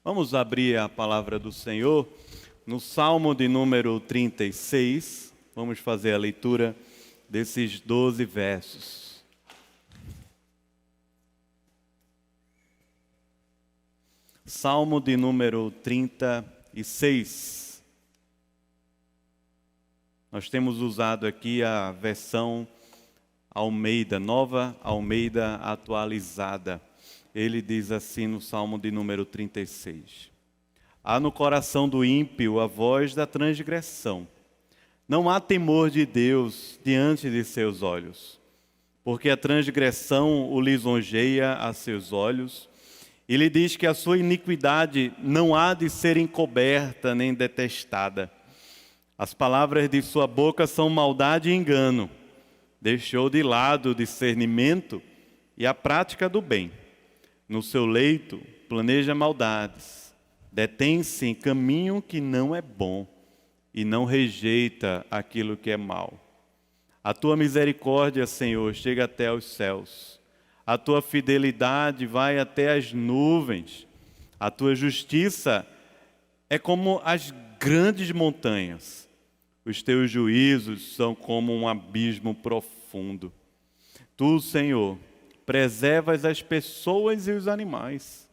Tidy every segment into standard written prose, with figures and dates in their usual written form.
Vamos abrir a palavra do Senhor no Salmo de número 36. Vamos fazer a leitura desses 12 versos. Salmo de número 36. Nós temos usado aqui a versão Almeida, Nova Almeida Atualizada. Ele diz assim no Salmo de número 36. Há no coração do ímpio a voz da transgressão. Não há temor de Deus diante de seus olhos, porque a transgressão o lisonjeia a seus olhos. Ele diz que a sua iniquidade não há de ser encoberta nem detestada. As palavras de sua boca são maldade e engano. Deixou de lado o discernimento e a prática do bem. No seu leito, planeja maldades, detém-se em caminho que não é bom e não rejeita aquilo que é mal. A tua misericórdia, Senhor, chega até os céus. A tua fidelidade vai até as nuvens. A tua justiça é como as grandes montanhas. Os teus juízos são como um abismo profundo. Tu, Senhor, preservas as pessoas e os animais.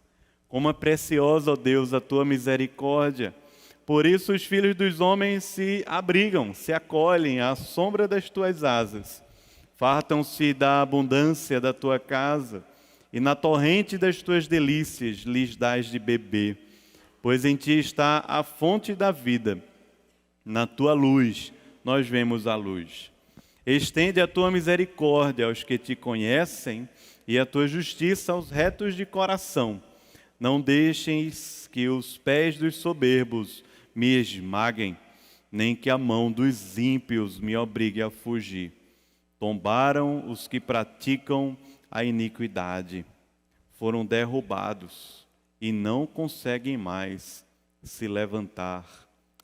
Como é preciosa, ó Deus, a tua misericórdia. Por isso os filhos dos homens se abrigam, se acolhem à sombra das tuas asas. Fartam-se da abundância da tua casa, e na torrente das tuas delícias lhes dás de beber. Pois em ti está a fonte da vida. Na tua luz nós vemos a luz. Estende a tua misericórdia aos que te conhecem e a tua justiça aos retos de coração. Não deixes que os pés dos soberbos me esmaguem, nem que a mão dos ímpios me obrigue a fugir. Tombaram os que praticam a iniquidade. Foram derrubados e não conseguem mais se levantar.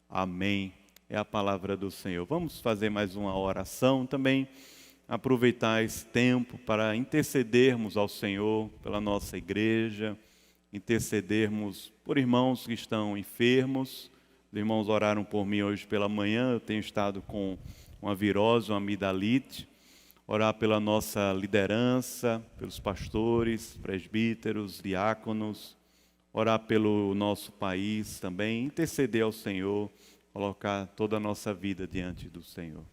Amém. É a palavra do Senhor. Vamos fazer mais uma oração também, aproveitar esse tempo para intercedermos ao Senhor pela nossa igreja, intercedermos por irmãos que estão enfermos. Os irmãos oraram por mim hoje pela manhã, eu tenho estado com uma virose, uma amidalite. Orar pela nossa liderança, pelos pastores, presbíteros, diáconos, orar pelo nosso país também, interceder ao Senhor, colocar toda a nossa vida diante do Senhor.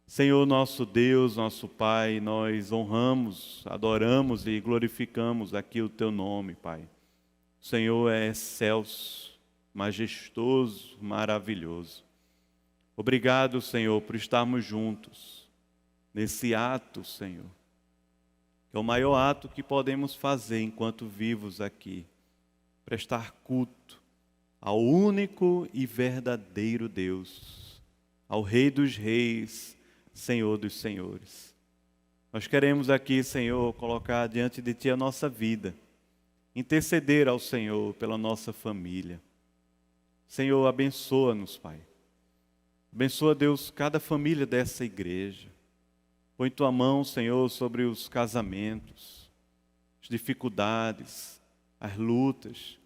Senhor, nosso Deus, nosso Pai, nós honramos, adoramos e glorificamos aqui o Teu nome, Pai. O Senhor é excelso, majestoso, maravilhoso. Obrigado, Senhor, por estarmos juntos nesse ato, Senhor, que é o maior ato que podemos fazer enquanto vivos aqui, prestar culto ao único e verdadeiro Deus, ao Rei dos Reis, Senhor dos Senhores. Nós queremos aqui, Senhor, colocar diante de Ti a nossa vida, interceder ao Senhor pela nossa família. Senhor, abençoa-nos, Pai. Abençoa, Deus, cada família dessa igreja. Põe Tua mão, Senhor, sobre os casamentos, as dificuldades, as lutas.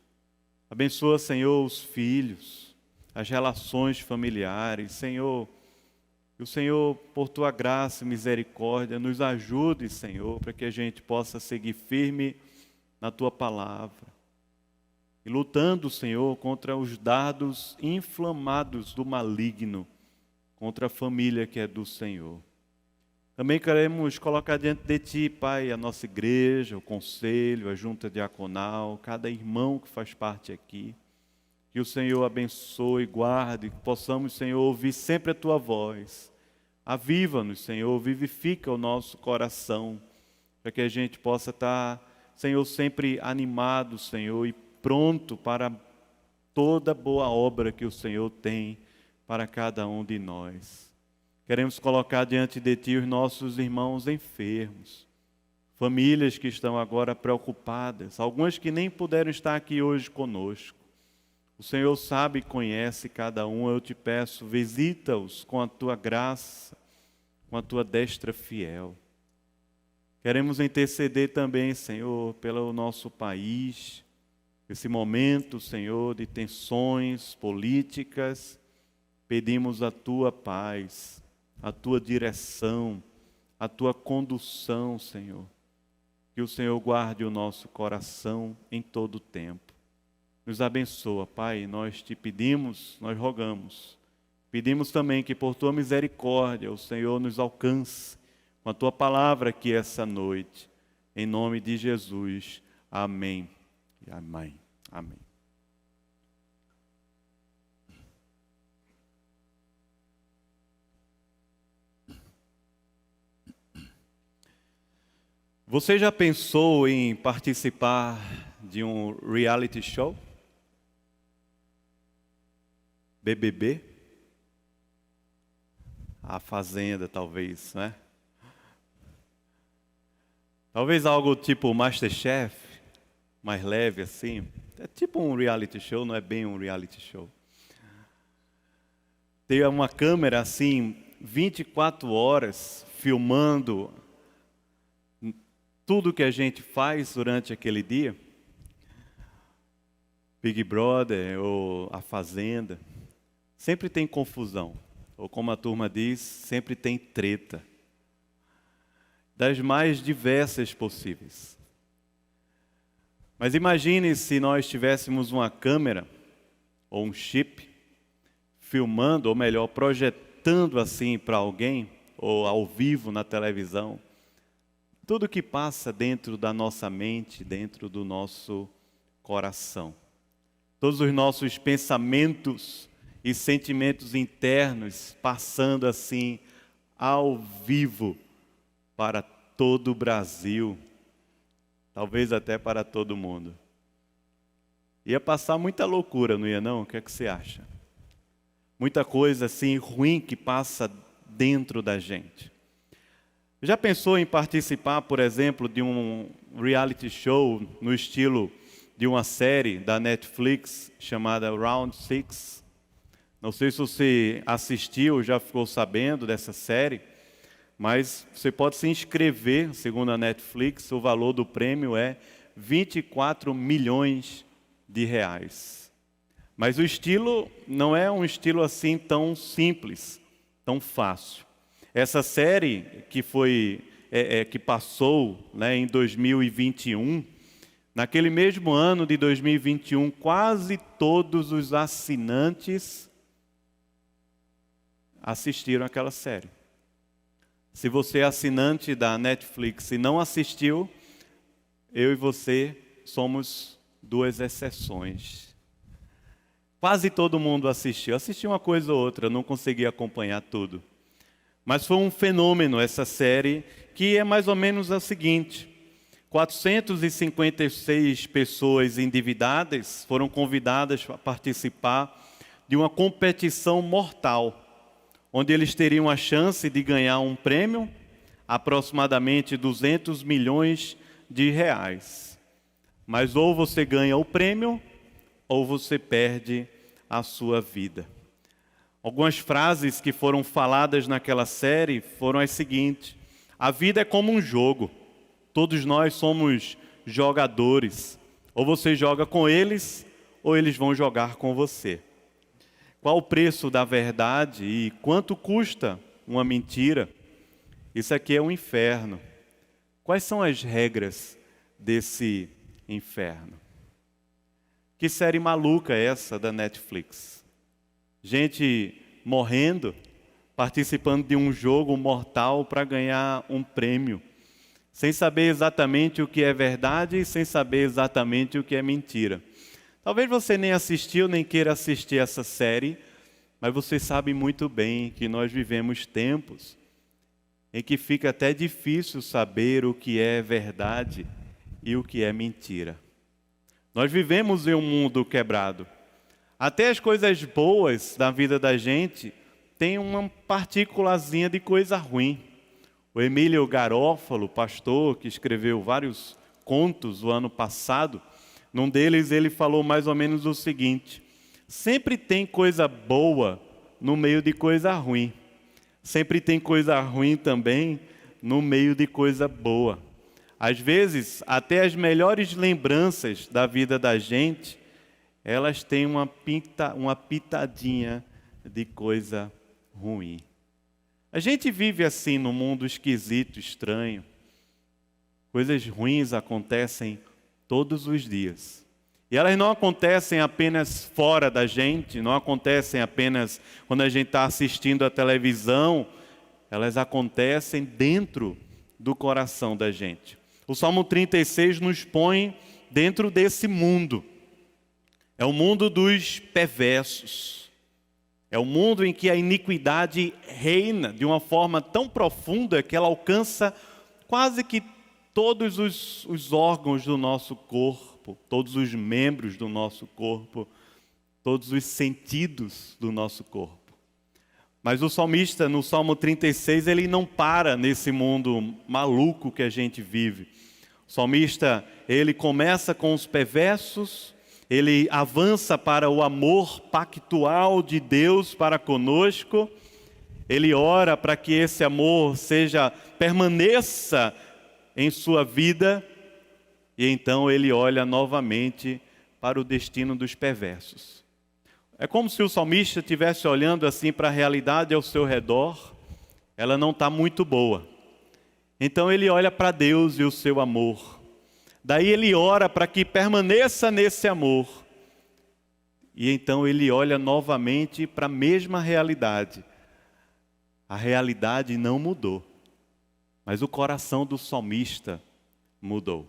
Abençoa, Senhor, os filhos, as relações familiares. Senhor, que o Senhor, por Tua graça e misericórdia, nos ajude, Senhor, para que a gente possa seguir firme na Tua palavra. E lutando, Senhor, contra os dardos inflamados do maligno, contra a família que é do Senhor. Também queremos colocar diante de Ti, Pai, a nossa igreja, o conselho, a junta diaconal, cada irmão que faz parte aqui. Que o Senhor abençoe e guarde, que possamos, Senhor, ouvir sempre a Tua voz. Aviva-nos, Senhor, vivifica o nosso coração, para que a gente possa estar, Senhor, sempre animado, Senhor, e pronto para toda boa obra que o Senhor tem para cada um de nós. Queremos colocar diante de Ti os nossos irmãos enfermos, famílias que estão agora preocupadas, algumas que nem puderam estar aqui hoje conosco. O Senhor sabe e conhece cada um. Eu Te peço, visita-os com a Tua graça, com a Tua destra fiel. Queremos interceder também, Senhor, pelo nosso país, Esse momento, Senhor, de tensões políticas, pedimos a Tua paz, a Tua direção, a Tua condução, Senhor. Que o Senhor guarde o nosso coração em todo o tempo. Nos abençoa, Pai, nós te pedimos, nós rogamos. Pedimos também que por Tua misericórdia o Senhor nos alcance com a Tua palavra aqui essa noite. Em nome de Jesus. Amém. E amém. Amém. Você já pensou em participar de um reality show? BBB? A Fazenda, talvez, né? Talvez algo tipo MasterChef, mais leve assim. É tipo um reality show, não é bem um reality show. Tem uma câmera assim, 24 horas, filmando tudo que a gente faz durante aquele dia. Big Brother ou A Fazenda. Sempre tem confusão. Ou como a turma diz, sempre tem treta. Das mais diversas possíveis. Mas imagine se nós tivéssemos uma câmera ou um chip filmando, ou melhor, projetando assim para alguém, ou ao vivo na televisão, tudo que passa dentro da nossa mente, dentro do nosso coração. Todos os nossos pensamentos e sentimentos internos passando assim ao vivo para todo o Brasil, talvez até para todo mundo. Ia passar muita loucura, não ia não? O que é que você acha? Muita coisa assim ruim que passa dentro da gente. Já pensou em participar, por exemplo, de um reality show no estilo de uma série da Netflix chamada Round 6? Não sei se você assistiu ou já ficou sabendo dessa série, mas você pode se inscrever, segundo a Netflix, o valor do prêmio é 24 milhões de reais. Mas o estilo não é um estilo assim tão simples, tão fácil. Essa série que passou, né, em 2021, naquele mesmo ano de 2021, quase todos os assinantes assistiram aquela série. Se você é assinante da Netflix e não assistiu, eu e você somos duas exceções. Quase todo mundo assistiu. Assisti uma coisa ou outra, não consegui acompanhar tudo. Mas foi um fenômeno essa série, que é mais ou menos a seguinte: 456 pessoas endividadas foram convidadas a participar de uma competição mortal, onde eles teriam a chance de ganhar um prêmio, aproximadamente 200 milhões de reais. Mas ou você ganha o prêmio, ou você perde a sua vida. Algumas frases que foram faladas naquela série foram as seguintes: a vida é como um jogo, todos nós somos jogadores. Ou você joga com eles, ou eles vão jogar com você. Qual o preço da verdade e quanto custa uma mentira? Isso aqui é um inferno. Quais são as regras desse inferno? Que série maluca é essa da Netflix? Gente morrendo, participando de um jogo mortal para ganhar um prêmio, sem saber exatamente o que é verdade e sem saber exatamente o que é mentira. Talvez você nem assistiu, nem queira assistir essa série, mas você sabe muito bem que nós vivemos tempos em que fica até difícil saber o que é verdade e o que é mentira. Nós vivemos em um mundo quebrado. Até as coisas boas da vida da gente tem uma partículazinha de coisa ruim. O Emílio Garófalo, pastor, que escreveu vários contos o ano passado, num deles ele falou mais ou menos o seguinte: sempre tem coisa boa no meio de coisa ruim. Sempre tem coisa ruim também no meio de coisa boa. Às vezes, até as melhores lembranças da vida da gente, elas têm uma pitadinha de coisa ruim. A gente vive assim num mundo esquisito, estranho. Coisas ruins acontecem todos os dias. E elas não acontecem apenas fora da gente, não acontecem apenas quando a gente está assistindo a televisão, elas acontecem dentro do coração da gente. O Salmo 36 nos põe dentro desse mundo. É o mundo dos perversos. É o mundo em que a iniquidade reina de uma forma tão profunda que ela alcança quase que todos os órgãos do nosso corpo, todos os membros do nosso corpo, todos os sentidos do nosso corpo. Mas o salmista, no Salmo 36, ele não para nesse mundo maluco que a gente vive. O salmista, ele começa com os perversos, ele avança para o amor pactual de Deus para conosco, ele ora para que esse amor permaneça em sua vida, e então ele olha novamente para o destino dos perversos. É como se o salmista estivesse olhando assim para a realidade ao seu redor, ela não está muito boa. Então ele olha para Deus e o seu amor. Daí ele ora para que permaneça nesse amor. E então ele olha novamente para a mesma realidade. A realidade não mudou, mas o coração do salmista mudou.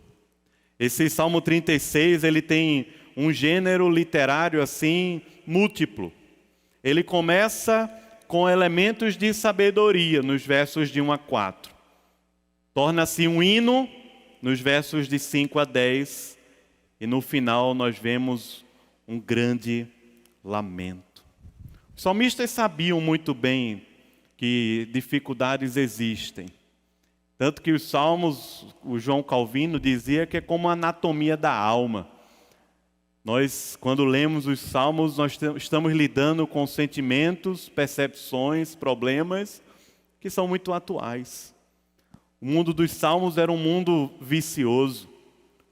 Esse Salmo 36, ele tem um gênero literário assim múltiplo. Ele começa com elementos de sabedoria nos versos de 1 a 4. Torna-se um hino nos versos de 5 a 10. E no final nós vemos um grande lamento. Os salmistas sabiam muito bem que dificuldades existem. Tanto que os salmos, o João Calvino dizia que é como a anatomia da alma. Nós, quando lemos os salmos, nós estamos lidando com sentimentos, percepções, problemas que são muito atuais. O mundo dos salmos era um mundo vicioso.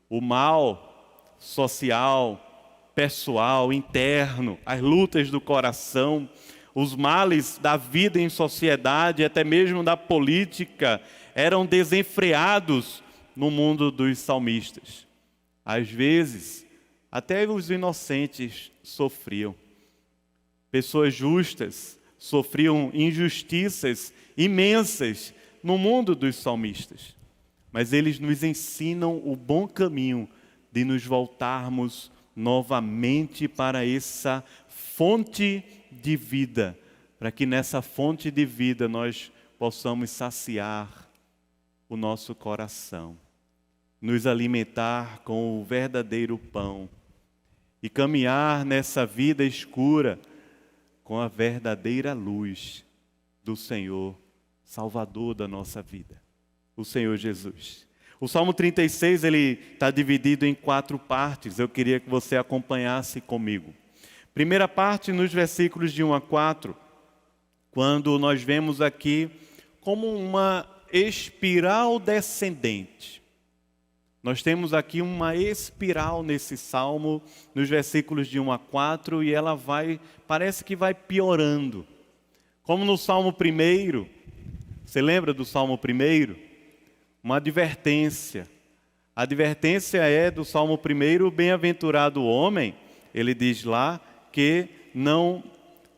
O mal social, pessoal, interno, as lutas do coração, os males da vida em sociedade, até mesmo da política, eram desenfreados no mundo dos salmistas. Às vezes, até os inocentes sofriam. Pessoas justas sofriam injustiças imensas no mundo dos salmistas. Mas eles nos ensinam o bom caminho de nos voltarmos novamente para essa fonte de vida, para que nessa fonte de vida nós possamos saciar o nosso coração, nos alimentar com o verdadeiro pão e caminhar nessa vida escura com a verdadeira luz do Senhor, Salvador da nossa vida, o Senhor Jesus. O Salmo 36, ele está dividido em 4 partes, eu queria que você acompanhasse comigo. Primeira parte, nos versículos de 1 a 4, quando nós vemos aqui como uma espiral descendente. Nós temos aqui uma espiral nesse salmo, nos versículos de 1 a 4, e ela parece que vai piorando. Como no Salmo 1, você lembra do Salmo 1? Uma advertência. A advertência é do Salmo 1, bem-aventurado o homem, ele diz lá, que não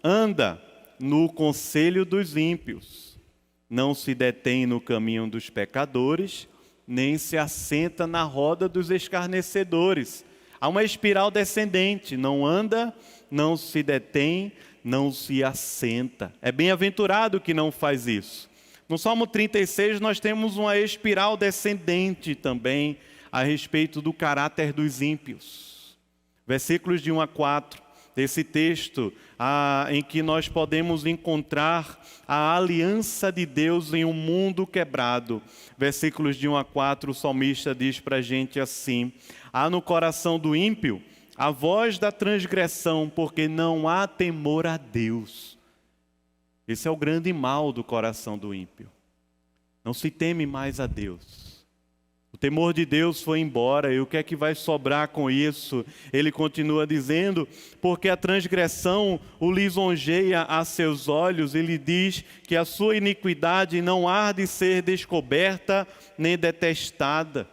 anda no conselho dos ímpios, não se detém no caminho dos pecadores, nem se assenta na roda dos escarnecedores. Há uma espiral descendente, não anda, não se detém, não se assenta. É bem-aventurado que não faz isso. No Salmo 36 nós temos uma espiral descendente também a respeito do caráter dos ímpios. Versículos de 1 a 4. Desse texto em que nós podemos encontrar a aliança de Deus em um mundo quebrado. Versículos de 1 a 4, o salmista diz para a gente assim: há no coração do ímpio a voz da transgressão, porque não há temor a Deus. Esse é o grande mal do coração do ímpio. Não se teme mais a Deus. O temor de Deus foi embora, e o que é que vai sobrar com isso? Ele continua dizendo, porque a transgressão o lisonjeia a seus olhos, ele diz que a sua iniquidade não há de ser descoberta nem detestada.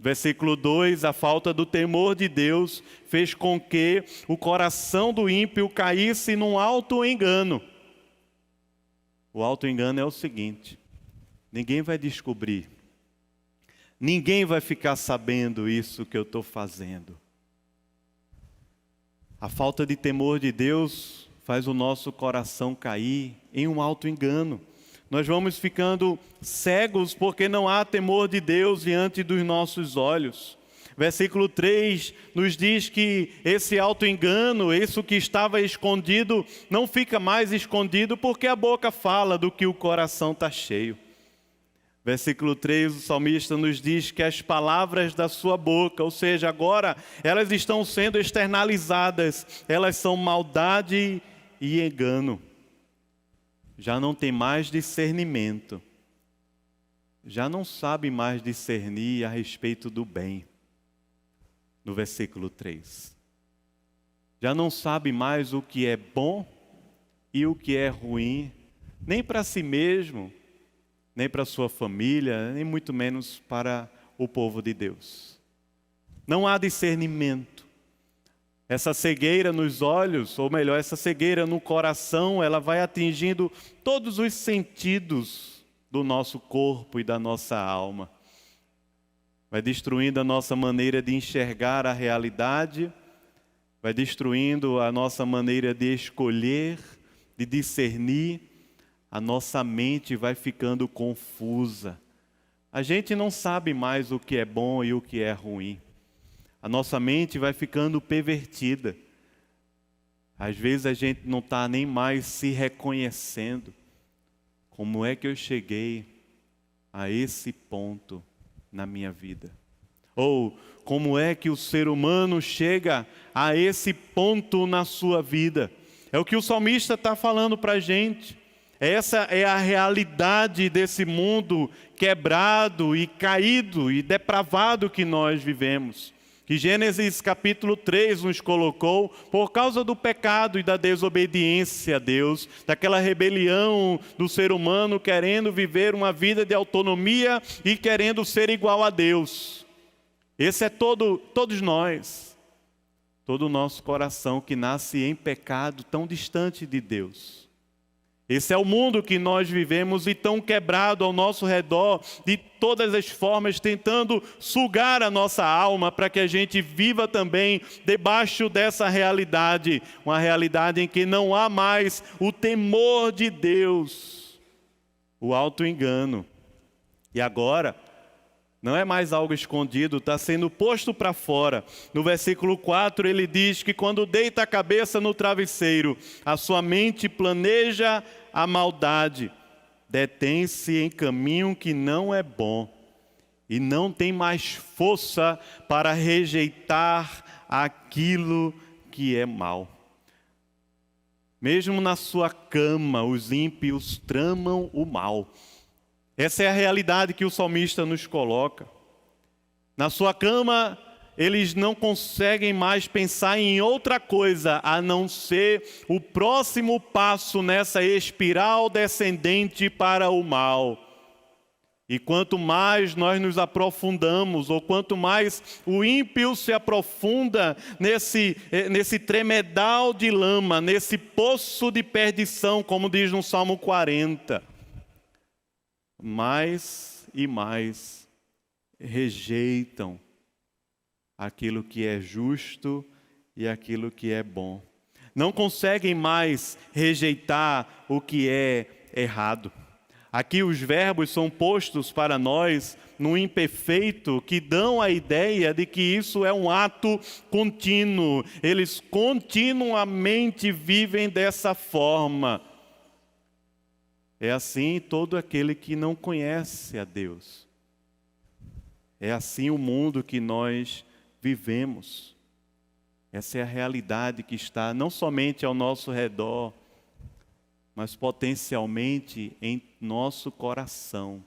Versículo 2, a falta do temor de Deus fez com que o coração do ímpio caísse num alto engano. O alto engano é o seguinte: ninguém vai descobrir, ninguém vai ficar sabendo isso que eu estou fazendo. A falta de temor de Deus faz o nosso coração cair em um alto engano. Nós vamos ficando cegos porque não há temor de Deus diante dos nossos olhos. Versículo 3 nos diz que esse auto-engano, isso que estava escondido, não fica mais escondido porque a boca fala do que o coração está cheio. Versículo 3, o salmista nos diz que as palavras da sua boca, ou seja, agora elas estão sendo externalizadas, elas são maldade e engano. Já não tem mais discernimento, já não sabe mais discernir a respeito do bem. No versículo 3. Já não sabe mais o que é bom e o que é ruim, nem para si mesmo, nem para sua família, nem muito menos para o povo de Deus. Não há discernimento. Essa cegueira nos olhos, ou melhor, essa cegueira no coração, ela vai atingindo todos os sentidos do nosso corpo e da nossa alma. Vai destruindo a nossa maneira de enxergar a realidade, vai destruindo a nossa maneira de escolher, de discernir. A nossa mente vai ficando confusa. A gente não sabe mais o que é bom e o que é ruim. A nossa mente vai ficando pervertida. Às vezes a gente não está nem mais se reconhecendo. Como é que eu cheguei a esse ponto na minha vida? Ou como é que o ser humano chega a esse ponto na sua vida? É o que o salmista está falando para a gente. Essa é a realidade desse mundo quebrado e caído e depravado que nós vivemos. Que Gênesis capítulo 3 nos colocou por causa do pecado e da desobediência a Deus, daquela rebelião do ser humano querendo viver uma vida de autonomia e querendo ser igual a Deus. Esse é todos nós, todo o nosso coração que nasce em pecado tão distante de Deus. Esse é o mundo que nós vivemos e tão quebrado ao nosso redor, de todas as formas, tentando sugar a nossa alma para que a gente viva também debaixo dessa realidade. Uma realidade em que não há mais o temor de Deus, o auto-engano. E agora, não é mais algo escondido, está sendo posto para fora. No versículo 4 ele diz que quando deita a cabeça no travesseiro, a sua mente planeja a maldade, detém-se em caminho que não é bom e não tem mais força para rejeitar aquilo que é mal. Mesmo na sua cama, os ímpios tramam o mal. Essa é a realidade que o salmista nos coloca. Na sua cama, eles não conseguem mais pensar em outra coisa a não ser o próximo passo nessa espiral descendente para o mal. E quanto mais nós nos aprofundamos, ou quanto mais o ímpio se aprofunda nesse tremedal de lama, nesse poço de perdição, como diz no Salmo 40, mais e mais rejeitam aquilo que é justo e aquilo que é bom. Não conseguem mais rejeitar o que é errado. Aqui os verbos são postos para nós no imperfeito, que dão a ideia de que isso é um ato contínuo. Eles continuamente vivem dessa forma. É assim todo aquele que não conhece a Deus. É assim o mundo que nós vivemos. Essa é a realidade que está não somente ao nosso redor, mas potencialmente em nosso coração.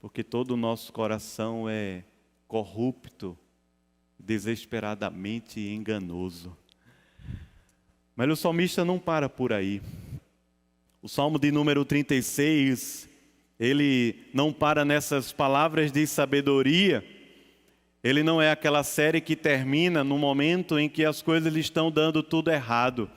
porque todo o nosso coração é corrupto, desesperadamente enganoso. Mas o salmista não para por aí. O Salmo de número 36, ele não para nessas palavras de sabedoria. Ele não é aquela série que termina no momento em que as coisas estão dando tudo errado.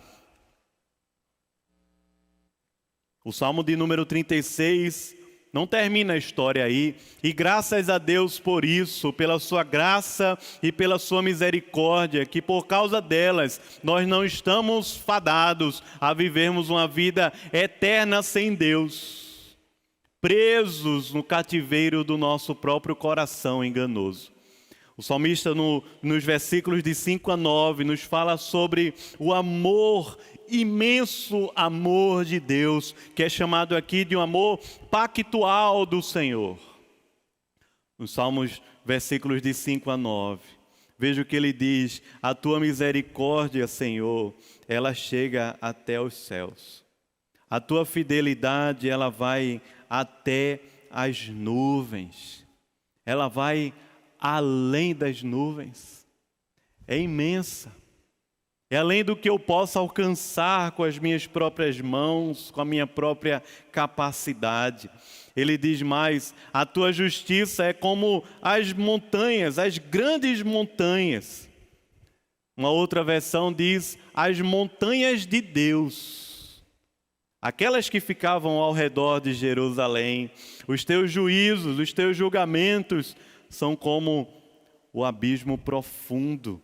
O Salmo de número 36 não termina a história aí, e graças a Deus por isso, pela sua graça e pela sua misericórdia, que por causa delas nós não estamos fadados a vivermos uma vida eterna sem Deus, presos no cativeiro do nosso próprio coração enganoso. O salmista nos versículos de 5 a 9 nos fala sobre o amor, imenso amor de Deus, que é chamado aqui de um amor pactual do Senhor. Nos Salmos, versículos de 5 a 9, veja o que ele diz: a tua misericórdia, Senhor, ela chega até os céus. A tua fidelidade, ela vai até as nuvens. Ela vai além das nuvens. É imensa. É além do que eu possa alcançar com as minhas próprias mãos, com a minha própria capacidade. Ele diz mais: a tua justiça é como as montanhas, as grandes montanhas. Uma outra versão diz: as montanhas de Deus. Aquelas que ficavam ao redor de Jerusalém. Os teus juízos, os teus julgamentos são como o abismo profundo.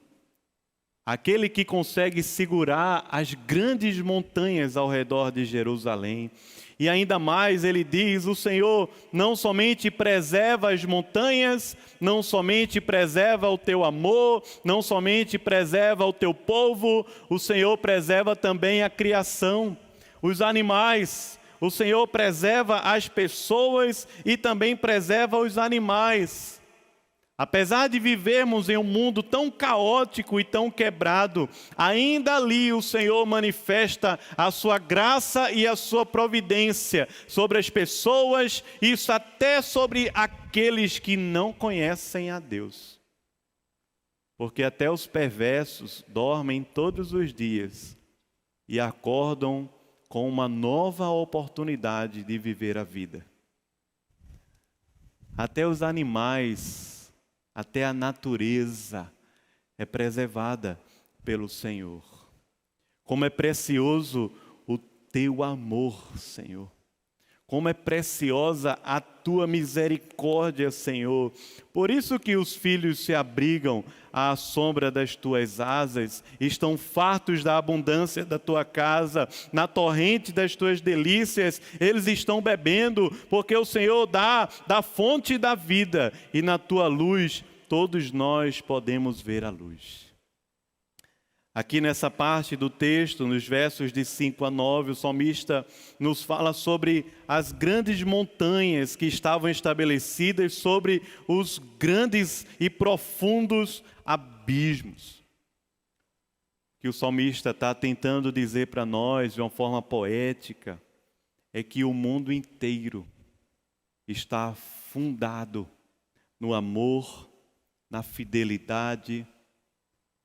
Aquele que consegue segurar as grandes montanhas ao redor de Jerusalém. E ainda mais ele diz: o Senhor não somente preserva as montanhas, não somente preserva o teu amor, não somente preserva o teu povo, o Senhor preserva também a criação, os animais. O Senhor preserva as pessoas e também preserva os animais. Apesar de vivermos em um mundo tão caótico e tão quebrado, ainda ali o Senhor manifesta a sua graça e a sua providência sobre as pessoas, isso até sobre aqueles que não conhecem a Deus. Porque até os perversos dormem todos os dias e acordam com uma nova oportunidade de viver a vida. Até os animais, até a natureza é preservada pelo Senhor. Como é precioso o teu amor, Senhor. Como é preciosa a tua misericórdia, Senhor. Por isso que os filhos se abrigam à sombra das tuas asas, estão fartos da abundância da tua casa, na torrente das tuas delícias, eles estão bebendo, porque o Senhor dá da fonte da vida, e na tua luz todos nós podemos ver a luz. Aqui nessa parte do texto, nos versos de 5 a 9, o salmista nos fala sobre as grandes montanhas que estavam estabelecidas sobre os grandes e profundos abismos. O que o salmista está tentando dizer para nós de uma forma poética é que o mundo inteiro está fundado no amor, na fidelidade,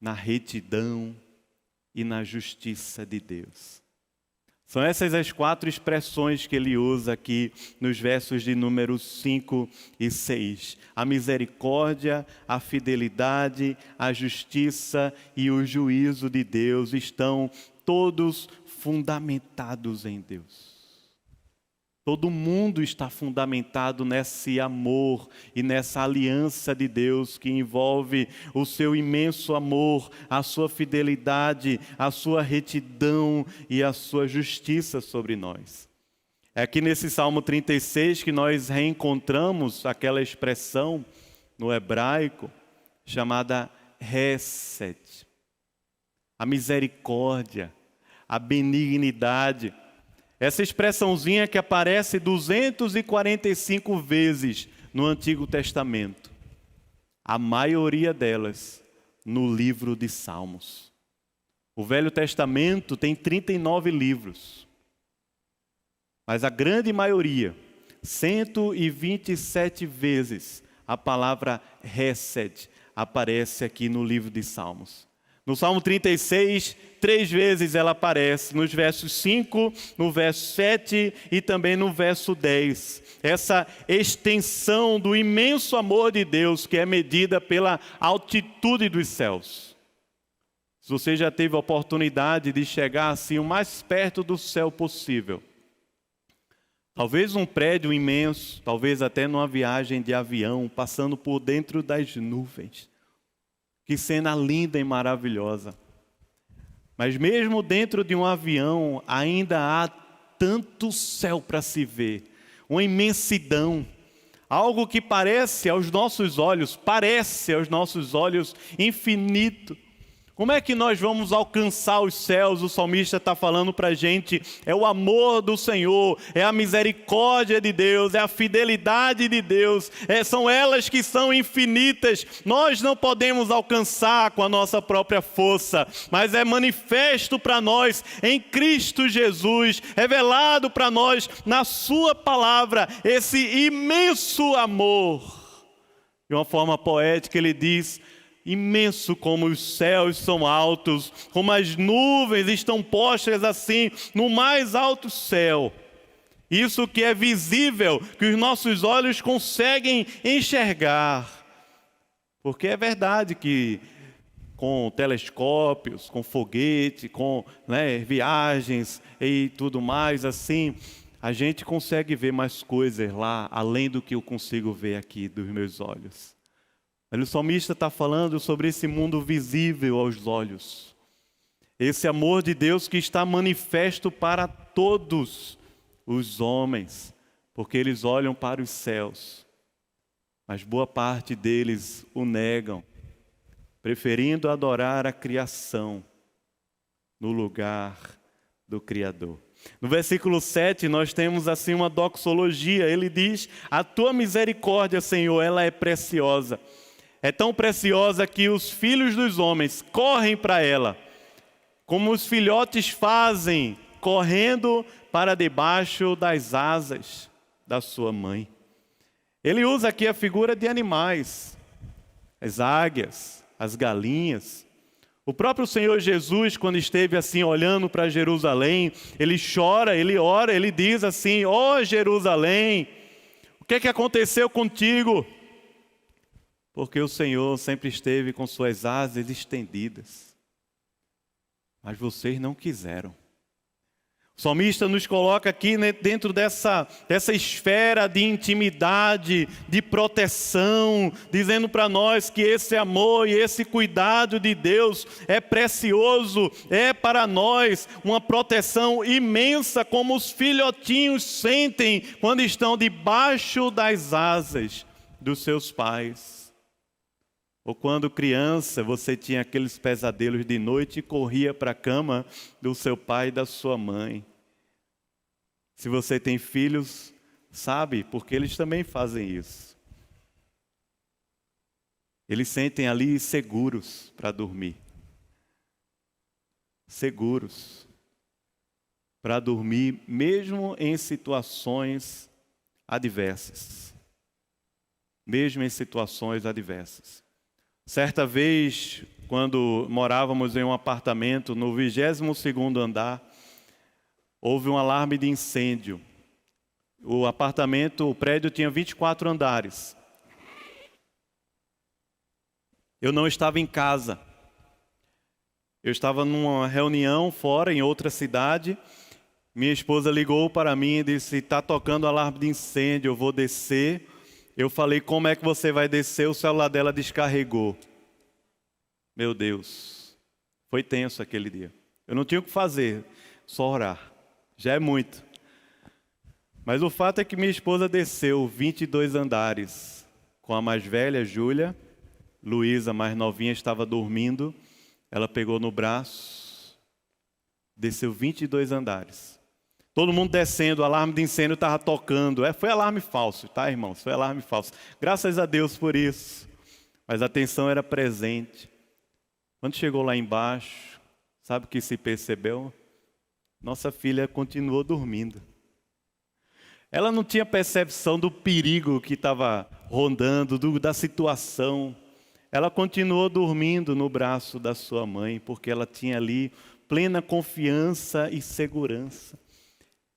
na retidão e na justiça de Deus. São essas as 4 expressões que ele usa aqui nos versos de número 5 e 6. A misericórdia, a fidelidade, a justiça e o juízo de Deus estão todos fundamentados em Deus. Todo mundo está fundamentado nesse amor e nessa aliança de Deus que envolve o seu imenso amor, a sua fidelidade, a sua retidão e a sua justiça sobre nós. É aqui nesse Salmo 36 que nós reencontramos aquela expressão no hebraico chamada Hesed, a misericórdia, a benignidade. Essa expressãozinha que aparece 245 vezes no Antigo Testamento. A maioria delas no livro de Salmos. O Velho Testamento tem 39 livros. Mas a grande maioria, 127 vezes a palavra Hesed aparece aqui no livro de Salmos. No Salmo 36, 3 vezes ela aparece, nos versos 5, no verso 7 e também no verso 10. Essa extensão do imenso amor de Deus que é medida pela altitude dos céus. Se você já teve a oportunidade de chegar assim o mais perto do céu possível, talvez um prédio imenso, talvez até numa viagem de avião, passando por dentro das nuvens. Que cena linda e maravilhosa. Mas mesmo dentro de um avião, ainda há tanto céu para se ver. Uma imensidão. Algo que parece aos nossos olhos infinito. Como é que nós vamos alcançar os céus? O salmista está falando para a gente, é o amor do Senhor, é a misericórdia de Deus, é a fidelidade de Deus, são elas que são infinitas. Nós não podemos alcançar com a nossa própria força, mas é manifesto para nós em Cristo Jesus, revelado para nós na sua palavra, esse imenso amor. De uma forma poética ele diz, imenso como os céus são altos, como as nuvens estão postas assim no mais alto céu. Isso que é visível, que os nossos olhos conseguem enxergar. Porque é verdade que com telescópios, com foguete, com viagens e tudo mais assim, a gente consegue ver mais coisas lá, além do que eu consigo ver aqui dos meus olhos. Mas o salmista está falando sobre esse mundo visível aos olhos. Esse amor de Deus que está manifesto para todos os homens, porque eles olham para os céus. Mas boa parte deles o negam, preferindo adorar a criação no lugar do Criador. No versículo 7 nós temos assim uma doxologia. Ele diz, a tua misericórdia, Senhor, ela é preciosa. É tão preciosa que os filhos dos homens correm para ela, como os filhotes fazem, correndo para debaixo das asas da sua mãe. Ele usa aqui a figura de animais, as águias, as galinhas. O próprio Senhor Jesus, quando esteve assim olhando para Jerusalém, ele chora, ele ora, ele diz assim, ó Jerusalém, o que é que aconteceu contigo? Porque o Senhor sempre esteve com suas asas estendidas. Mas vocês não quiseram. O salmista nos coloca aqui dentro dessa esfera de intimidade, de proteção, dizendo para nós que esse amor e esse cuidado de Deus é precioso, é para nós uma proteção imensa, como os filhotinhos sentem quando estão debaixo das asas dos seus pais. Ou quando criança, você tinha aqueles pesadelos de noite e corria para a cama do seu pai e da sua mãe. Se você tem filhos, sabe, porque eles também fazem isso. Eles sentem ali seguros para dormir. Seguros para dormir, mesmo em situações adversas. Mesmo em situações adversas. Certa vez, quando morávamos em um apartamento no 22º andar, houve um alarme de incêndio. O prédio tinha 24 andares. Eu não estava em casa. Eu estava numa reunião fora, em outra cidade. Minha esposa ligou para mim e disse, está tocando alarme de incêndio, eu vou descer. Eu falei, como é que você vai descer? O celular dela descarregou. Meu Deus, foi tenso aquele dia. Eu não tinha o que fazer, só orar. Já é muito. Mas o fato é que minha esposa desceu 22 andares com a mais velha, Júlia. Luísa, mais novinha, estava dormindo. Ela pegou no braço, desceu 22 andares. Todo mundo descendo, o alarme de incêndio estava tocando. Foi alarme falso, tá, irmãos? Foi alarme falso. Graças a Deus por isso. Mas a tensão era presente. Quando chegou lá embaixo, sabe o que se percebeu? Nossa filha continuou dormindo. Ela não tinha percepção do perigo que estava rondando, da situação. Ela continuou dormindo no braço da sua mãe, porque ela tinha ali plena confiança e segurança.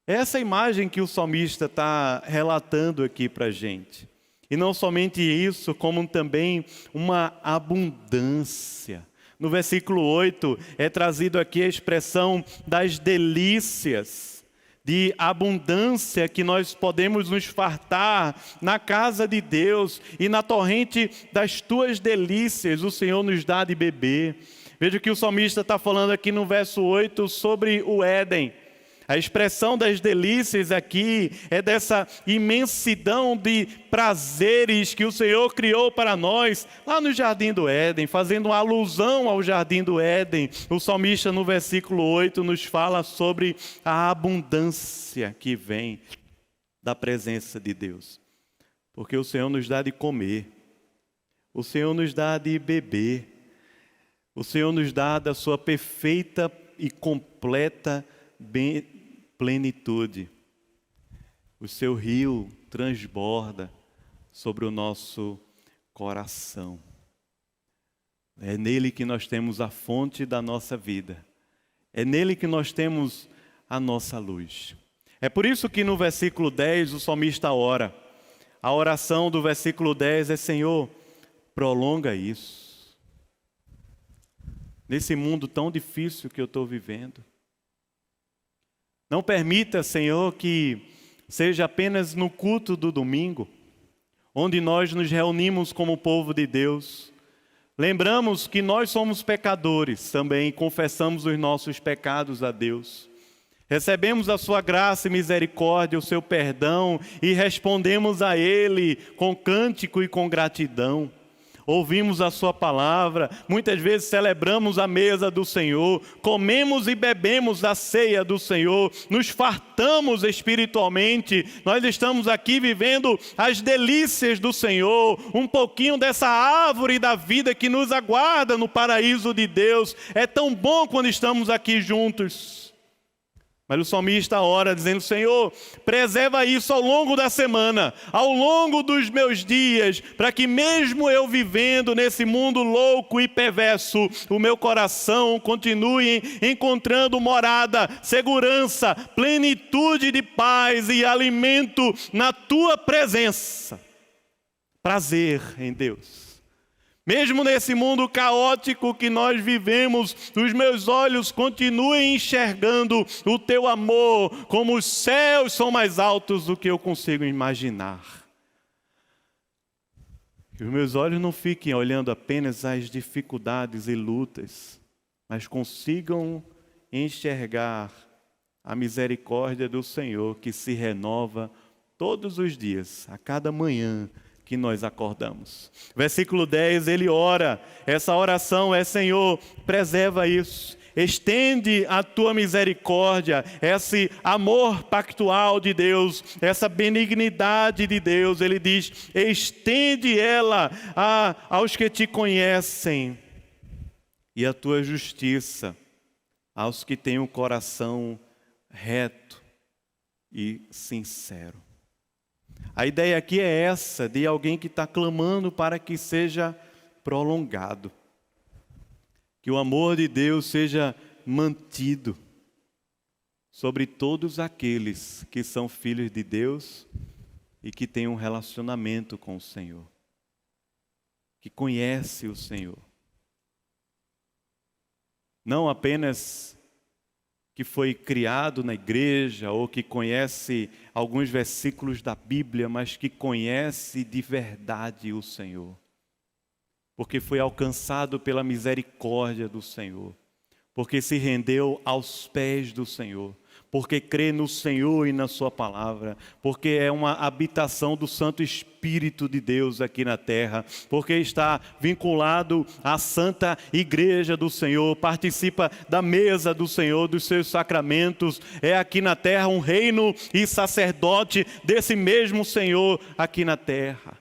Essa imagem que o salmista está relatando aqui para a gente. E não somente isso, como também uma abundância. No versículo 8 é trazido aqui a expressão das delícias, de abundância que nós podemos nos fartar na casa de Deus e na torrente das tuas delícias o Senhor nos dá de beber. Veja que o salmista está falando aqui no verso 8 sobre o Éden. A expressão das delícias aqui é dessa imensidão de prazeres que o Senhor criou para nós lá no Jardim do Éden, fazendo uma alusão ao Jardim do Éden. O salmista no versículo 8 nos fala sobre a abundância que vem da presença de Deus. Porque o Senhor nos dá de comer, o Senhor nos dá de beber, o Senhor nos dá da sua perfeita e completa plenitude. O seu rio transborda sobre o nosso coração. É nele que nós temos a fonte da nossa vida. É nele que nós temos a nossa luz. É por isso que no versículo 10 o salmista ora. A oração do versículo 10 é: Senhor, prolonga isso. Nesse mundo tão difícil que eu estou vivendo. Não permita, Senhor, que seja apenas no culto do domingo, onde nós nos reunimos como povo de Deus. Lembramos que nós somos pecadores também, confessamos os nossos pecados a Deus. Recebemos a sua graça e misericórdia, o seu perdão, e respondemos a Ele com cântico e com gratidão. Ouvimos a sua palavra, muitas vezes celebramos a mesa do Senhor, comemos e bebemos da ceia do Senhor, nos fartamos espiritualmente, nós estamos aqui vivendo as delícias do Senhor, um pouquinho dessa árvore da vida que nos aguarda no paraíso de Deus. É tão bom quando estamos aqui juntos. Mas o salmista ora dizendo: Senhor, preserva isso ao longo da semana, ao longo dos meus dias, para que mesmo eu vivendo nesse mundo louco e perverso, o meu coração continue encontrando morada, segurança, plenitude de paz e alimento na tua presença. Prazer em Deus. Mesmo nesse mundo caótico que nós vivemos, os meus olhos continuem enxergando o teu amor, como os céus são mais altos do que eu consigo imaginar. Que os meus olhos não fiquem olhando apenas as dificuldades e lutas, mas consigam enxergar a misericórdia do Senhor que se renova todos os dias, a cada manhã que nós acordamos. Versículo 10, ele ora, essa oração é: Senhor, preserva isso, estende a tua misericórdia, esse amor pactual de Deus, essa benignidade de Deus. Ele diz: estende ela aos que te conhecem, e a tua justiça aos que têm um coração reto e sincero. A ideia aqui é essa, de alguém que está clamando para que seja prolongado. Que o amor de Deus seja mantido sobre todos aqueles que são filhos de Deus e que têm um relacionamento com o Senhor. Que conhece o Senhor. Não apenas que foi criado na igreja ou que conhece alguns versículos da Bíblia, mas que conhece de verdade o Senhor. Porque foi alcançado pela misericórdia do Senhor. Porque se rendeu aos pés do Senhor. Porque crê no Senhor e na sua palavra, porque é uma habitação do Santo Espírito de Deus aqui na terra, porque está vinculado à Santa Igreja do Senhor, participa da mesa do Senhor, dos seus sacramentos, é aqui na terra um reino e sacerdote desse mesmo Senhor aqui na terra.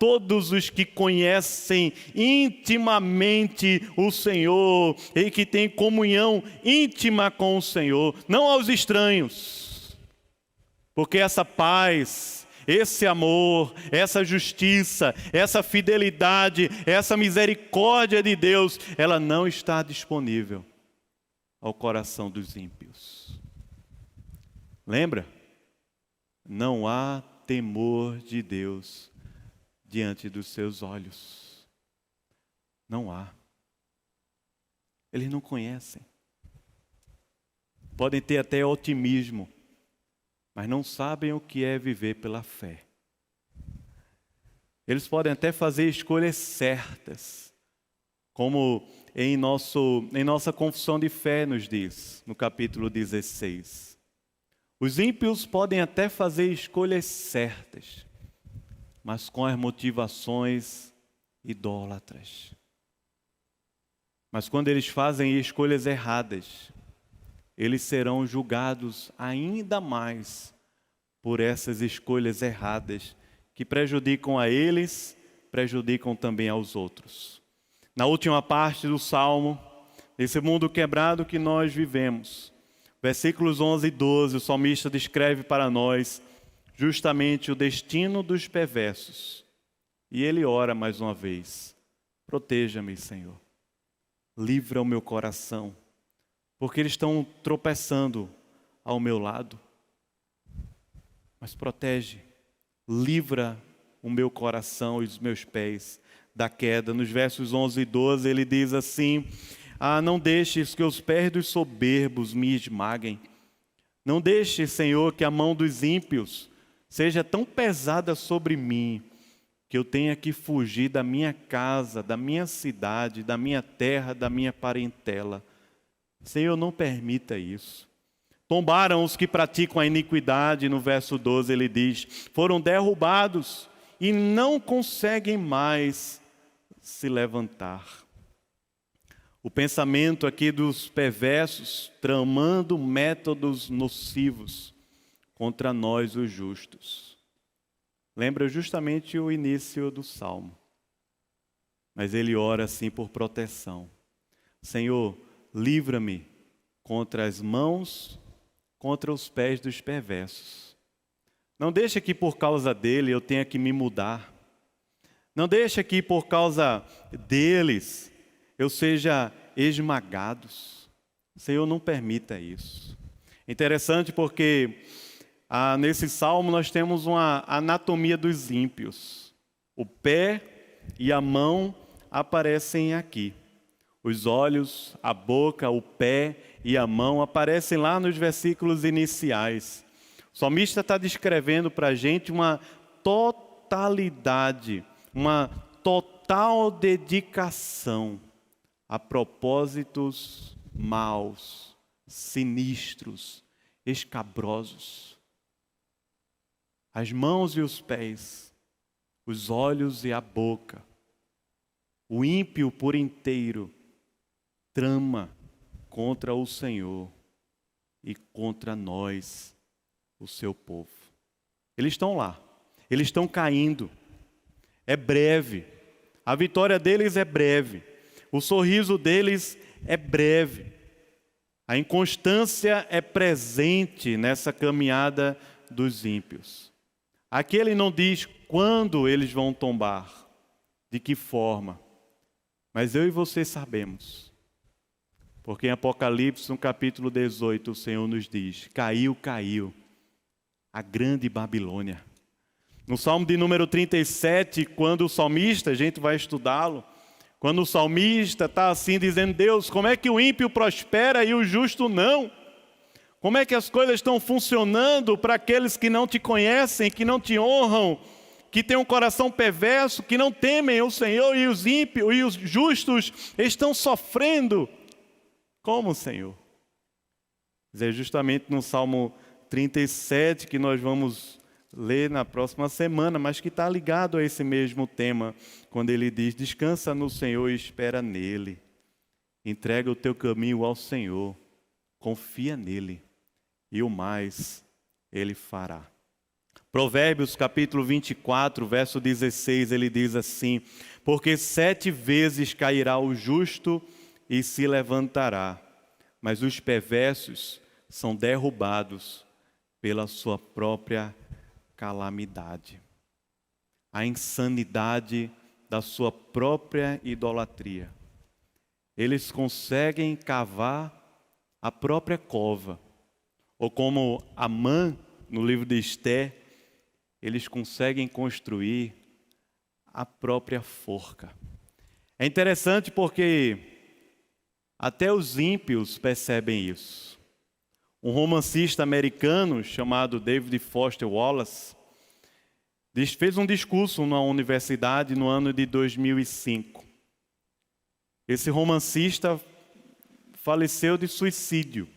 Todos os que conhecem intimamente o Senhor e que têm comunhão íntima com o Senhor, não aos estranhos, Porque essa paz, esse amor, essa justiça, essa fidelidade, essa misericórdia de Deus, ela não está disponível ao coração dos ímpios. Lembra? Não há temor de Deus diante dos seus olhos. Não há. Eles não conhecem. Podem ter até otimismo, mas não sabem o que é viver pela fé. Eles podem até fazer escolhas certas, como em nossa confissão de fé nos diz, no capítulo 16. Os ímpios podem até fazer escolhas certas, mas com as motivações idólatras. Mas quando eles fazem escolhas erradas, eles serão julgados ainda mais por essas escolhas erradas que prejudicam a eles, prejudicam também aos outros. Na última parte do Salmo, nesse mundo quebrado que nós vivemos, versículos 11 e 12, o salmista descreve para nós justamente o destino dos perversos. E ele ora mais uma vez: proteja-me, Senhor. Livra o meu coração, porque eles estão tropeçando ao meu lado. Mas protege, livra o meu coração e os meus pés da queda. Nos versos 11 e 12 ele diz assim: não deixes que os pés dos soberbos me esmaguem. Não deixe, Senhor, que a mão dos ímpios seja tão pesada sobre mim, que eu tenha que fugir da minha casa, da minha cidade, da minha terra, da minha parentela. Senhor, não permita isso. Tombaram os que praticam a iniquidade, no verso 12 ele diz, foram derrubados e não conseguem mais se levantar. O pensamento aqui dos perversos tramando métodos nocivos contra nós, os justos. Lembra justamente o início do Salmo. Mas ele ora assim por proteção. Senhor, livra-me contra as mãos, contra os pés dos perversos. Não deixa que por causa dele eu tenha que me mudar. Não deixa que por causa deles eu seja esmagados. Senhor, não permita isso. Interessante porque nesse salmo nós temos uma anatomia dos ímpios. O pé e a mão aparecem aqui. Os olhos, a boca, o pé e a mão aparecem lá nos versículos iniciais. O salmista está descrevendo para a gente uma totalidade, uma total dedicação a propósitos maus, sinistros, escabrosos. As mãos e os pés, os olhos e a boca. O ímpio por inteiro trama contra o Senhor e contra nós, o seu povo. Eles estão lá, eles estão caindo. É breve, a vitória deles é breve, o sorriso deles é breve. A inconstância é presente nessa caminhada dos ímpios. Aqui ele não diz quando eles vão tombar, de que forma, mas eu e você sabemos. Porque em Apocalipse, no capítulo 18, o Senhor nos diz: caiu, caiu a grande Babilônia. No Salmo de número 37, quando o salmista, a gente vai estudá-lo, quando o salmista está assim dizendo: Deus, como é que o ímpio prospera e o justo não? Como é que as coisas estão funcionando para aqueles que não te conhecem, que não te honram, que têm um coração perverso, que não temem o Senhor, e os ímpios e os justos estão sofrendo? Como, Senhor? É justamente no Salmo 37 que nós vamos ler na próxima semana, mas que está ligado a esse mesmo tema, quando ele diz: descansa no Senhor e espera nele. Entrega o teu caminho ao Senhor, confia nele, e o mais ele fará. Provérbios capítulo 24, verso 16, ele diz assim: porque 7 vezes cairá o justo e se levantará, mas os perversos são derrubados pela sua própria calamidade. A insanidade da sua própria idolatria. Eles conseguem cavar a própria cova. Ou como Amã, no livro de Esther, eles conseguem construir a própria forca. É interessante porque até os ímpios percebem isso. Um romancista americano chamado David Foster Wallace fez um discurso na universidade no ano de 2005. Esse romancista faleceu de suicídio.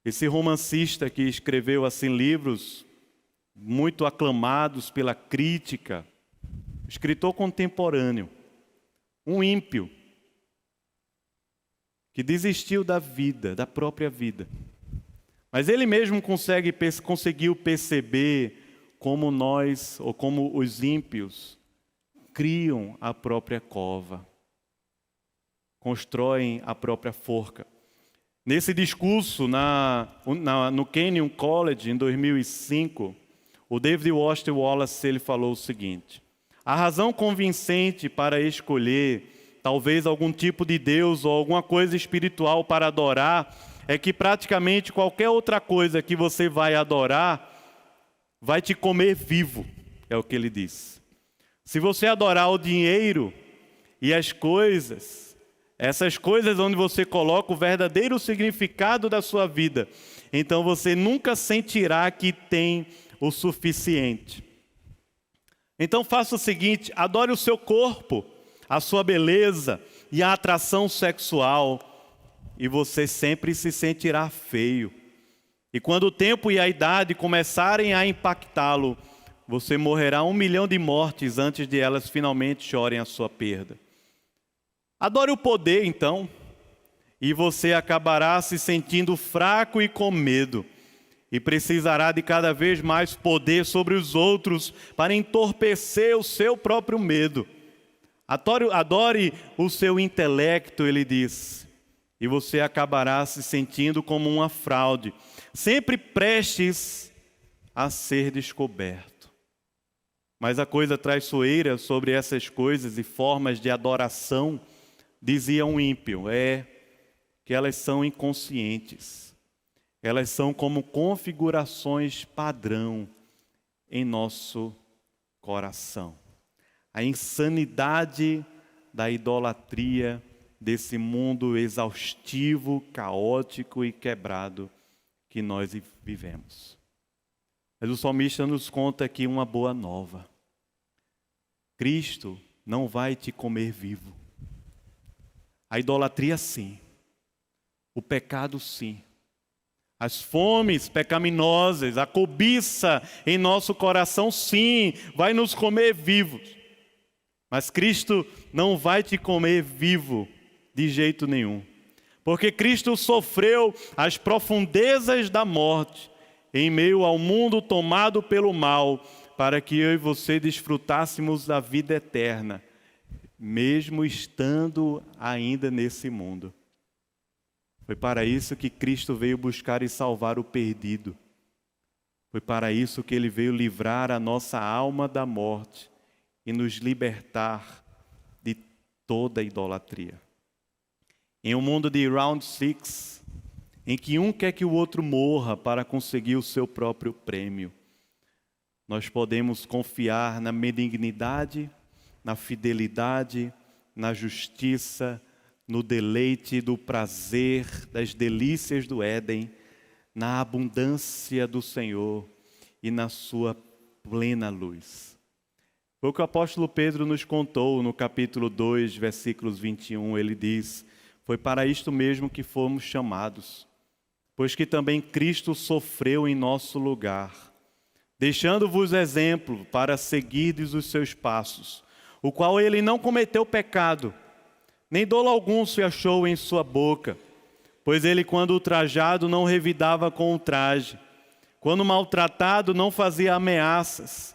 Esse romancista que escreveu assim livros muito aclamados pela crítica, escritor contemporâneo, um ímpio, que desistiu da vida, da própria vida. Mas ele mesmo conseguiu perceber como nós, ou como os ímpios, criam a própria cova, constroem a própria forca. Nesse discurso no Kenyon College, em 2005, o David Foster Wallace ele falou o seguinte: a razão convincente para escolher talvez algum tipo de Deus ou alguma coisa espiritual para adorar é que praticamente qualquer outra coisa que você vai adorar vai te comer vivo, é o que ele diz. Se você adorar o dinheiro e as coisas, essas coisas onde você coloca o verdadeiro significado da sua vida, então você nunca sentirá que tem o suficiente. Então faça o seguinte: adore o seu corpo, a sua beleza e a atração sexual, e você sempre se sentirá feio. E quando o tempo e a idade começarem a impactá-lo, você morrerá 1 milhão de mortes antes de elas finalmente chorem a sua perda. Adore o poder, então, e você acabará se sentindo fraco e com medo, e precisará de cada vez mais poder sobre os outros para entorpecer o seu próprio medo. Adore o seu intelecto, ele diz, e você acabará se sentindo como uma fraude, sempre prestes a ser descoberto. Mas a coisa traiçoeira sobre essas coisas e formas de adoração, dizia um ímpio, é que elas são inconscientes. Elas são como configurações padrão em nosso coração. A insanidade da idolatria desse mundo exaustivo, caótico e quebrado que nós vivemos. Mas o salmista nos conta aqui uma boa nova. Cristo não vai te comer vivo. A idolatria sim. O pecado sim. As fomes pecaminosas, a cobiça em nosso coração, sim, vai nos comer vivos. Mas Cristo não vai te comer vivo de jeito nenhum. Porque Cristo sofreu as profundezas da morte em meio ao mundo tomado pelo mal, para que eu e você desfrutássemos da vida eterna, mesmo estando ainda nesse mundo. Foi para isso que Cristo veio buscar e salvar o perdido. Foi para isso que Ele veio livrar a nossa alma da morte e nos libertar de toda idolatria. Em um mundo de round six, em que um quer que o outro morra para conseguir o seu próprio prêmio, nós podemos confiar na benignidade, na fidelidade, na justiça, no deleite do prazer, das delícias do Éden, na abundância do Senhor e na sua plena luz. Foi o que o apóstolo Pedro nos contou no capítulo 2, versículos 21, ele diz: foi para isto mesmo que fomos chamados, pois que também Cristo sofreu em nosso lugar, deixando-vos exemplo para seguirdes os seus passos, o qual ele não cometeu pecado, nem dolo algum se achou em sua boca, pois ele, quando ultrajado, não revidava com ultraje, quando maltratado, não fazia ameaças,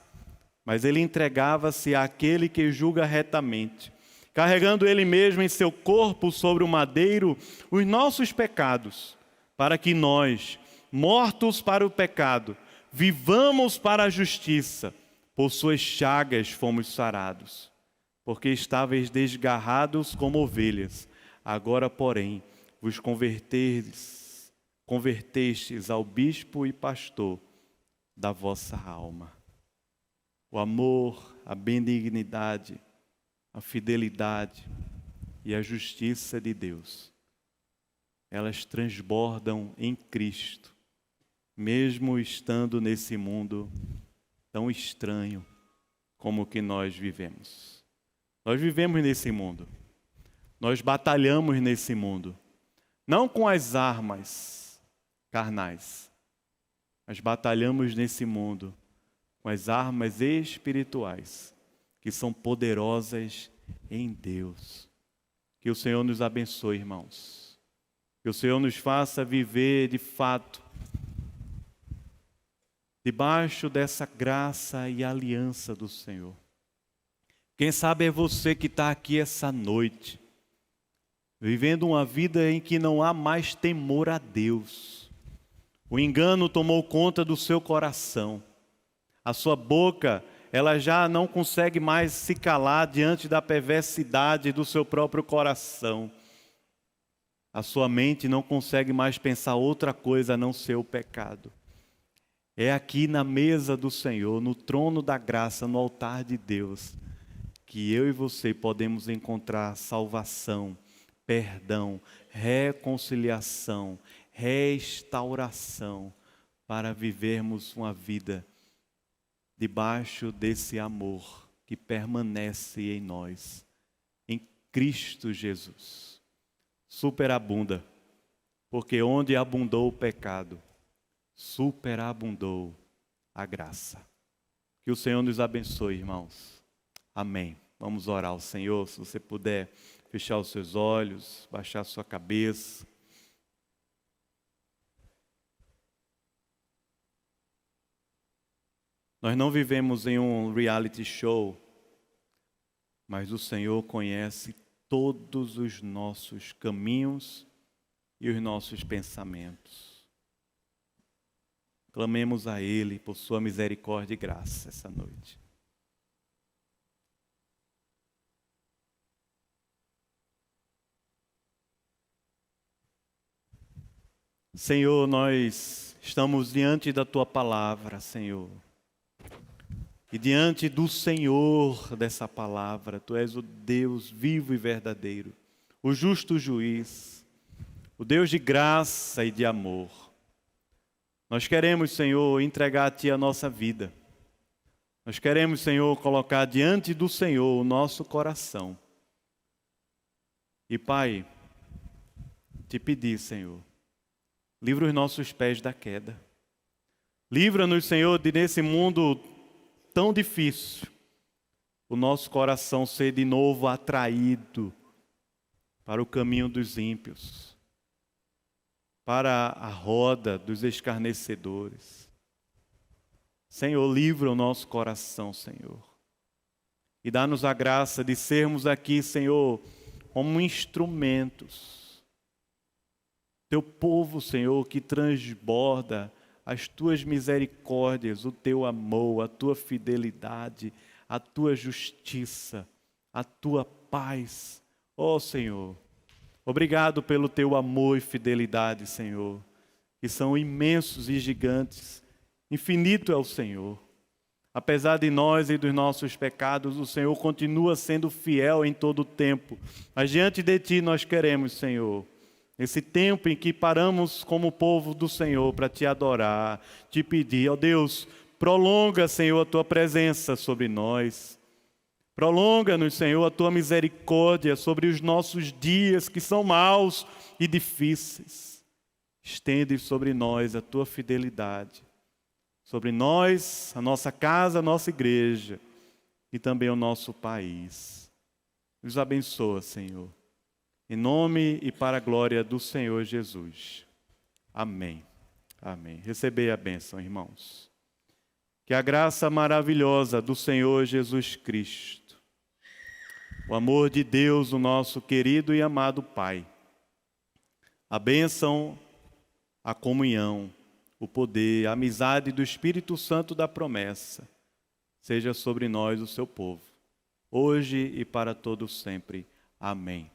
mas ele entregava-se àquele que julga retamente, carregando ele mesmo em seu corpo sobre o madeiro os nossos pecados, para que nós, mortos para o pecado, vivamos para a justiça. Por suas chagas fomos sarados. Porque estáveis desgarrados como ovelhas, agora, porém, vos convertestes ao bispo e pastor da vossa alma. O amor, a benignidade, a fidelidade e a justiça de Deus, elas transbordam em Cristo, mesmo estando nesse mundo tão estranho como o que nós vivemos. Nós vivemos nesse mundo, nós batalhamos nesse mundo, não com as armas carnais, mas batalhamos nesse mundo com as armas espirituais, que são poderosas em Deus. Que o Senhor nos abençoe, irmãos. Que o Senhor nos faça viver de fato debaixo dessa graça e aliança do Senhor. Quem sabe é você que está aqui essa noite, vivendo uma vida em que não há mais temor a Deus. O engano tomou conta do seu coração. A sua boca, ela já não consegue mais se calar diante da perversidade do seu próprio coração. A sua mente não consegue mais pensar outra coisa a não ser o pecado. É aqui na mesa do Senhor, no trono da graça, no altar de Deus, que eu e você podemos encontrar salvação, perdão, reconciliação, restauração, para vivermos uma vida debaixo desse amor que permanece em nós, em Cristo Jesus. Superabunda, porque onde abundou o pecado, superabundou a graça. Que o Senhor nos abençoe, irmãos. Amém. Vamos orar ao Senhor. Se você puder fechar os seus olhos, baixar a sua cabeça. Nós não vivemos em um reality show, mas o Senhor conhece todos os nossos caminhos e os nossos pensamentos. Clamemos a Ele por sua misericórdia e graça essa noite. Senhor, nós estamos diante da Tua palavra, Senhor. E diante do Senhor dessa palavra, Tu és o Deus vivo e verdadeiro, o justo juiz, o Deus de graça e de amor. Nós queremos, Senhor, entregar a Ti a nossa vida. Nós queremos, Senhor, colocar diante do Senhor o nosso coração. E, Pai, Te pedir, Senhor, livra os nossos pés da queda. Livra-nos, Senhor, de nesse mundo tão difícil, o nosso coração ser de novo atraído para o caminho dos ímpios, para a roda dos escarnecedores. Senhor, livra o nosso coração, Senhor. E dá-nos a graça de sermos aqui, Senhor, como instrumentos. Teu povo, Senhor, que transborda as Tuas misericórdias, o Teu amor, a Tua fidelidade, a Tua justiça, a Tua paz. Ó Senhor, obrigado pelo Teu amor e fidelidade, Senhor, que são imensos e gigantes. Infinito é o Senhor. Apesar de nós e dos nossos pecados, o Senhor continua sendo fiel em todo o tempo. Mas diante de Ti nós queremos, Senhor, esse tempo em que paramos como povo do Senhor para Te adorar, Te pedir, ó Deus, prolonga, Senhor, a Tua presença sobre nós. Prolonga-nos, Senhor, a Tua misericórdia sobre os nossos dias que são maus e difíceis. Estende sobre nós a Tua fidelidade. Sobre nós, a nossa casa, a nossa igreja e também o nosso país. Nos abençoa, Senhor. Em nome e para a glória do Senhor Jesus. Amém. Amém. Recebei a bênção, irmãos. Que a graça maravilhosa do Senhor Jesus Cristo, o amor de Deus, o nosso querido e amado Pai, a bênção, a comunhão o poder, a amizade do Espírito Santo da promessa, seja sobre nós, o seu povo, hoje e para todos sempre. Amém.